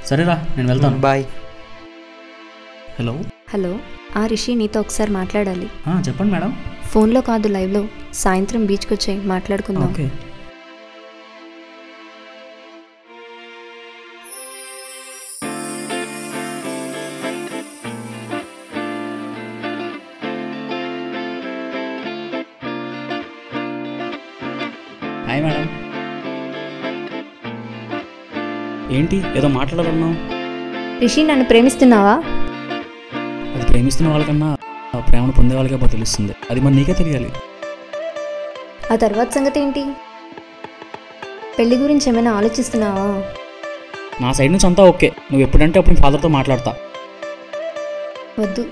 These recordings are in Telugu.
సరేరా, నేను వెళ్తాను. బాయ్. హలో హలో, రిషి నీతో ఒకసారి మాట్లాడాలి. చెప్పండి మేడం. ఫోన్లో కాదు, లైవ్లో. సాయంత్రం బీచ్కి వచ్చాయి, మాట్లాడుకుందాం. ఓకే. Hi madam. ఏంటి ఏదో మాట్లాడాలన్నావు? రిషి, నన్ను ప్రేమిస్తున్నావా? అది ప్రేమిస్తున్న వాళ్ళకన్నా ప్రేమను పొందే వాళ్ళకే బాగా తెలుస్తుంది. అది మరి నీకే తెలియాలి. ఆ తర్వాత సంగతి ఏంటి? పెళ్లి గురించి ఏమైనా ఆలోచిస్తున్నావా? నా సైడ్ నుంచి అంతా ఓకే. నువ్వు ఎప్పుడంటే అప్పుడు ఫాదర్తో మాట్లాడతా. వద్దు,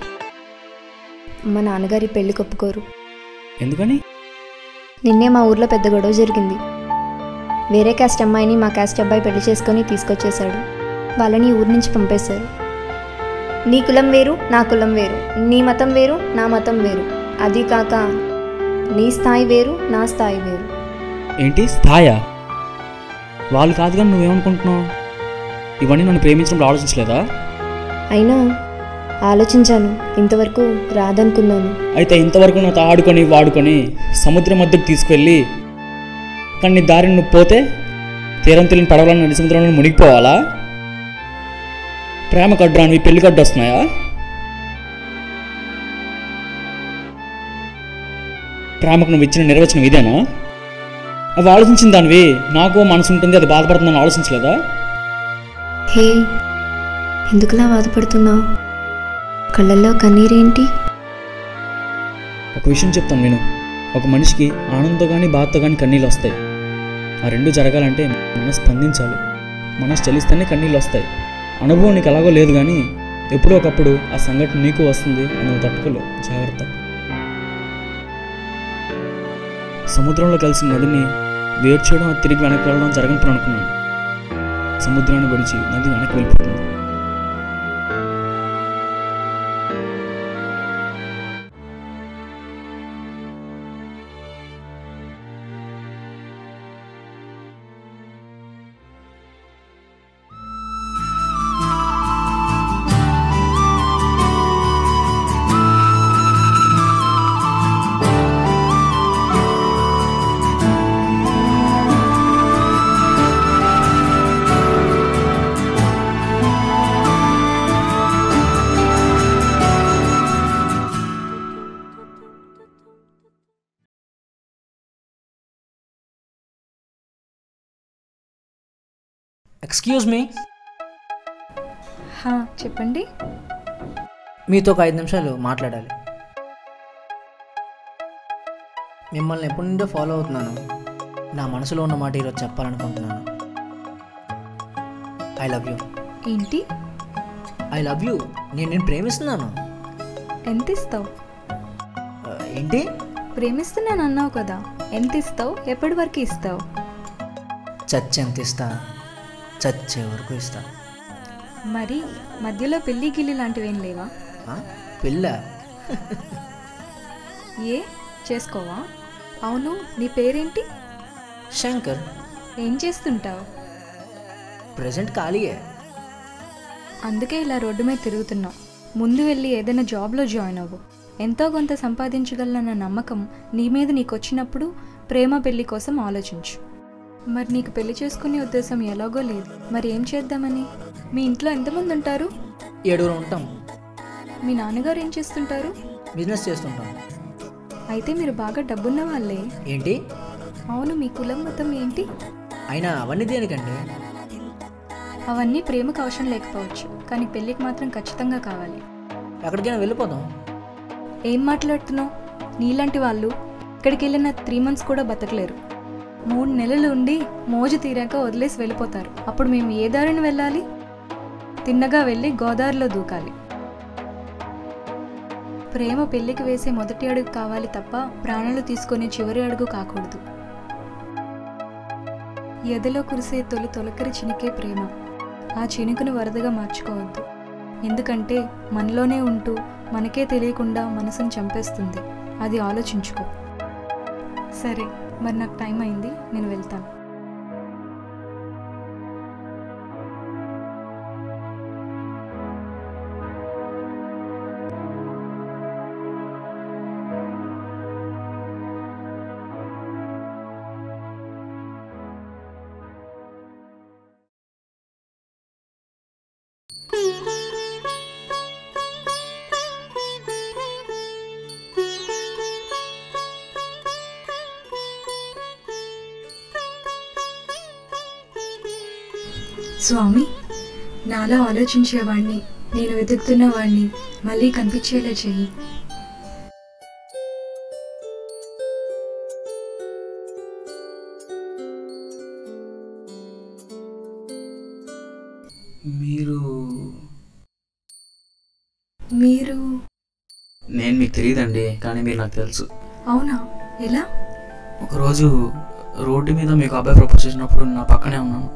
మా నాన్నగారి పెళ్లి ఒప్పుకోరు. ఎందుకని? నిన్నే మా ఊర్లో పెద్ద గొడవ జరిగింది. వేరే క్యాస్ట్ అమ్మాయిని మా క్యాస్ట్ అబ్బాయి పెళ్లి చేసుకొని తీసుకొచ్చేశాడు. వాళ్ళని ఊరి నుంచి పంపేశారు. నీ కులం వేరు, నా కులం వేరు. నీ మతం వేరు, నా మతం వేరు. అది కాక నీ స్థాయి వేరు, నా స్థాయి వేరు. ఏంటి స్థాయా? వాళ్ళు కాదు కానీ నువ్వేమనుకుంటున్నావు? ఇవన్నీ నన్ను ప్రేమించినప్పుడు ఆలోచించలేదా? అయినా ఆలోచించాను, ఇంతవరకు రాదనుకున్నాను. అయితే ఇంతవరకు నాతో ఆడుకొని వాడుకొని సముద్రం మధ్యకు తీసుకువెళ్ళి కానీ నీ దారిని నువ్వు పోతే తీరం తెలియని పడవలను నడి సముద్రంలో మునిగిపోవాలా? ప్రేమ కడ్రానివి పెళ్లి కడ్డు వస్తున్నాయా? ప్రేమకు నువ్వు ఇచ్చిన నిర్వచనం ఇదేనా? అవి ఆలోచించిన దానివి నాకు మనసు ఉంటుంది, అది బాధపడుతుందని ఆలోచించలేదా? హే, ఎందుకులా బాధపడుతున్నావు? కళ్ళల్లో కన్నీరేంటి? ఒక విషయం చెప్తాను విను. ఒక మనిషికి ఆనందంతో కానీ బాధతో కానీ కన్నీళ్ళు వస్తాయి. ఆ రెండు జరగాలంటే మనసు స్పందించాలి. మనసు చలిస్తేనే కన్నీళ్ళు వస్తాయి. అనుభవం నీకు ఎలాగో లేదు కానీ ఎప్పుడో ఒకప్పుడు ఆ సంఘటన నీకు వస్తుంది. నువ్వు తట్టుకోలేవు. జాగ్రత్త. సముద్రంలో కలిసిన నదిని వేరు చేయడం, అది తిరిగి వెనక్కి వెళ్ళడం జరగని పని అనుకున్నాను. సముద్రాన్ని గడిచి నది వెనక్కి వెళ్ళిపోతుంది. Excuse me. చెప్పండి. మీతో ఒక 5 నిమిషాలు మాట్లాడాలి. మిమ్మల్ని ఎప్పటి నుండో ఫాలో అవుతున్నాను. నా మనసులో ఉన్న మాట ఈరోజు చెప్పాలనుకుంటున్నాను. I love you. ఏంటి? I love you. నేను ప్రేమిస్తున్నాను. ఎంత ఇస్తావు? ఏంటి? ప్రేమిస్తున్నాను అన్నావు కదా, ఎంత ఇస్తావు? ఎప్పటి వరకు ఇస్తావు? ఎంత ఇస్తా? చచ్చే వరకు ఇస్తా. మరి మధ్యలో పెళ్ళి గిల్లి లాంటివేం లేవా? పిల్ల ఏ చేసుకోవా? అవును, నీ పేరేంటి? శంకర్. ఏం చేస్తుంటావు? ప్రెజెంట్ ఖాళీయే. అందుకే ఇలా రోడ్డు మీద తిరుగుతున్నావు. ముందు వెళ్ళి ఏదైనా జాబ్లో జాయిన్ అవ్వు. ఎంతో కొంత సంపాదించగలనన్న నమ్మకం నీ మీద నీకు వచ్చినప్పుడు ప్రేమ పెళ్లి కోసం ఆలోచించు. మరి నీకు పెళ్లి చేసుకునే ఉద్దేశం ఎలాగో లేదు. మరి ఏం చేద్దామని? మీ ఇంట్లో ఎంతమంది ఉంటారు? 7 ఉంటాం. మీ నాన్నగారు ఏం చేస్తుంటారు? బిజినెస్ చేస్తుంటాం. అయితే మీరు బాగా డబ్బున్న వాళ్ళే. ఏంటి? అవును, మీ కులం మతం ఏంటి? అయినా అవన్నీ దేనికండి? అవన్నీ ప్రేమకు అవసరం లేకపోవచ్చు, కానీ పెళ్ళికి మాత్రం ఖచ్చితంగా కావాలి. ఎక్కడికైనా వెళ్ళిపోదాం. ఏం మాట్లాడుతున్నావు? నీలాంటి వాళ్ళు ఇక్కడికి వెళ్ళిన 3 months కూడా బతకలేరు. 3 నెలలు ఉండి మోజు తీరాక వదిలేసి వెళ్ళిపోతారు. అప్పుడు మేము ఏ దారిని వెళ్ళాలి? తిన్నగా వెళ్ళి గోదావరిలో దూకాలి. ప్రేమ పెళ్లికి వేసే మొదటి అడుగు కావాలి తప్ప ప్రాణాలు తీసుకునే చివరి అడుగు కాకూడదు. ఎదలో కురిసే తొలకరి చినికే ప్రేమ. ఆ చినుకును వరదగా మార్చుకోవద్దు. ఎందుకంటే మనలోనే ఉంటూ మనకే తెలియకుండా మనసును చంపేస్తుంది. అది ఆలోచించుకో. సరే, మరి నాకు టైం అయింది, నేను వెళ్తాను. స్వామి, నాలో ఆలోచించేవాణ్ణి, నేను వెతుకుతున్న వాణ్ణి మళ్ళీ కనిపించేలా చెయ్యి. మీరు నేను మీకు తెలియదండి, కానీ మీరు నాకు తెలుసు. అవునా? ఎలా? ఒకరోజు రోడ్డు మీద మీకు అబ్బాయి ప్రపోజ్ చేసినప్పుడు నా పక్కనే ఉన్నాను.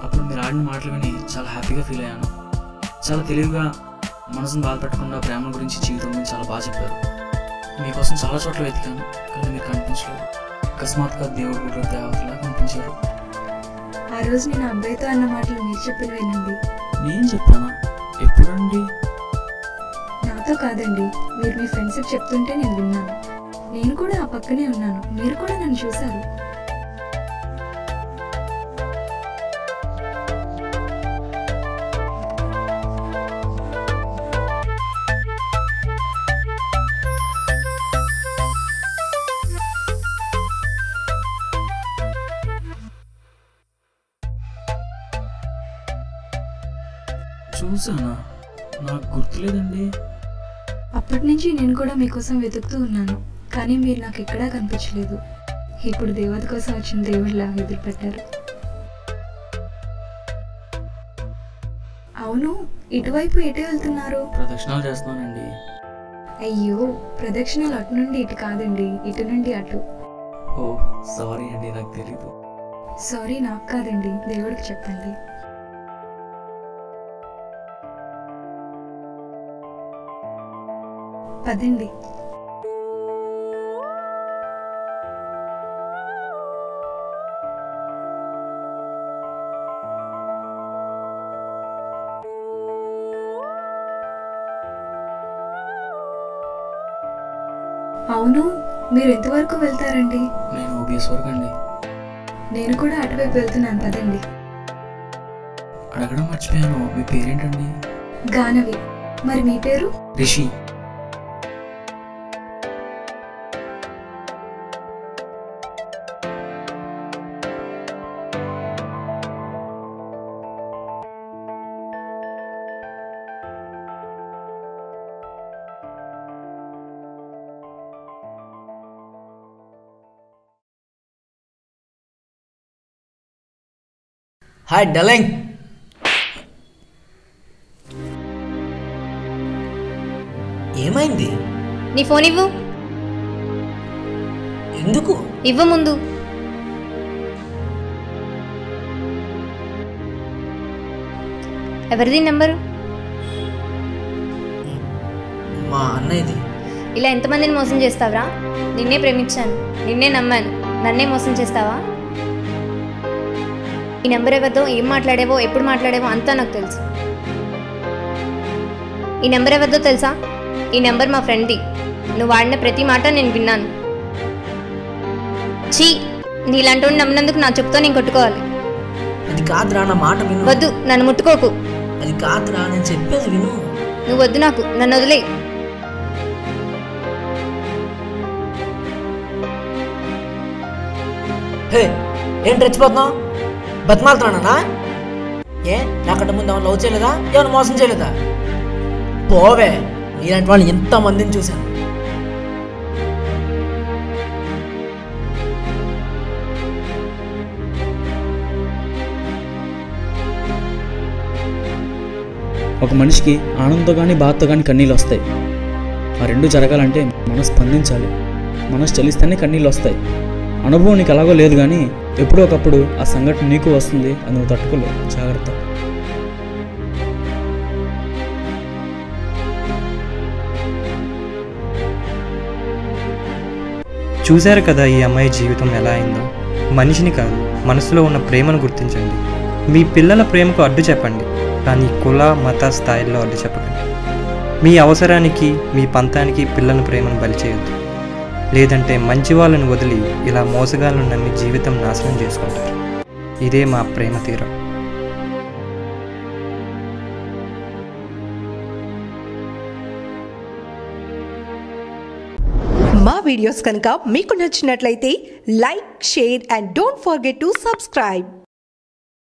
అప్పుడు మీరు ఆడిన మాటలు విని చాలా హ్యాపీగా ఫీల్ అయ్యాను. చాలా తెలివిగా, మనసును బాధపెట్టకుండా ప్రేమ గురించి, జీవితం గురించి చాలా బాగా చెప్పారు. మీకోసం చాలా చోట్ల వెతికాను, కానీ మీరు కనిపించలేదు. అకస్మాత్తుగా దేవుడు కూడా దేవతలా కనిపించారు. ఆ రోజు నేను అబ్బాయితో అన్న మాటలు మీరు చెప్పినవేనండి. నేను చెప్పానా? ఎప్పుడండి? నాతో కాదండి, మీరు మీ ఫ్రెండ్స్కి చెప్తుంటే నేను విన్నాను. నేను కూడా ఆ పక్కనే ఉన్నాను, మీరు కూడా నన్ను చూశారు. చూసానా? నాకు గుర్తులేదండి. అప్పటి నుంచి నేను కూడా మీకోసం వెతుకుతూ ఉన్నాను, కానీ మీరు నాకు ఎక్కడా కనిపించలేదు. ఇప్పుడు దేవత కోసం వచ్చిన దేవుళ్ళ ఎదురుపెట్టారు. అవును, ఇటువైపు ఎటు వెళ్తున్నారు? ప్రదక్షిణాలు చేస్తున్నానండి. అయ్యో, ప్రదక్షిణలు అటు నుండి ఇటు కాదండి, ఇటు నుండి అటు. ఓ సారీ అండి, నాకు తెలీదు. సారీ నాకు కాదండి, దేవుడికి చెప్పండి. పదండి. అవును, మీరు ఎంతవరకు వెళ్తారండి? నేను ఓబిఎస్ వరకు అండి. నేను కూడా అటువైపు వెళ్తున్నాను, పదండి. అడగడం మర్చిపోయాను, మీ పేరేంటండి? గానవి. మరి మీ పేరు? రిషి. హాయ్ డలింగ్. ఏమైంది? నీ ఫోన్ ఇవ్వు. ఎందుకు? ఇవ్వ ముందు. ఎవరిది నెంబరు? మా అన్నయ్యది. ఇలా ఎంతమందిని మోసం చేస్తావరా? నిన్నే ప్రేమించాను, నిన్నే నమ్మాను, నన్నే మోసం చేస్తావా? ఈ నెంబర్ ఎవరిదో, ఏం మాట్లాడేవో, ఎప్పుడు మాట్లాడేవో అంతా నాకు తెలుసు. ఈ నెంబర్ ఎవరిదో తెలుసా? ఈ నెంబర్ మా ఫ్రెండ్ది. నువ్వు వాడిన ప్రతి మాట నేను విన్నాను. చీ, నీలాంటి నమ్మినందుకు నా చెప్తో నేను కొట్టుకోవాలి. అది కాదురా, నా మాట విను. వద్దు, నన్ను ముట్టుకోకు. అది కాదురా, నేను చెప్పేది విను. నువ్వు వద్దు, నాకు నన్ను వదిలే. హే, ఏంటి రెచ్చిపోతున్నావు? బతిమాలుతున్నానా? ఏ నాకంటే ముందు ఏమైనా లవ్ చేయలేదా? ఏమైనా మోసం చేయలేదా? పోవే, నీలాంటి వాళ్ళు ఎంతమందిని చూశాను. ఒక మనిషికి ఆనందంతో కానీ బాధతో కానీ కన్నీళ్ళు వస్తాయి. ఆ రెండు జరగాలంటే మనసు స్పందించాలి. మనసు చలిస్తేనే కన్నీళ్ళు వస్తాయి. అనుభవం నీకు ఎలాగో లేదు, కానీ ఎప్పుడో ఒకప్పుడు ఆ సంఘటన నీకు వస్తుంది. అది నువ్వు తట్టుకోలేవు. జాగ్రత్త. చూశారు కదా ఈ అమ్మాయి జీవితం ఎలా అయిందో. మనిషిని కాదు, మనసులో ఉన్న ప్రేమను గుర్తించండి. మీ పిల్లల ప్రేమకు అడ్డు చెప్పండి, కానీ కుల మత స్థాయిల్లో అడ్డు చెప్పకండి. మీ అవసరానికి మీ పంతానికి పిల్లల ప్రేమను బలి చేయొద్దు. లేదంటే మంచి వాళ్ళని వదిలి ఇలా మోసగాళ్ళను నమ్మి జీవితం నాశనం చేసుకుంటారు. ఇదే మా ప్రేమ తీరం. మా వీడియోస్ కనుక మీకు నచ్చినట్లయితే like, share and don't forget to subscribe.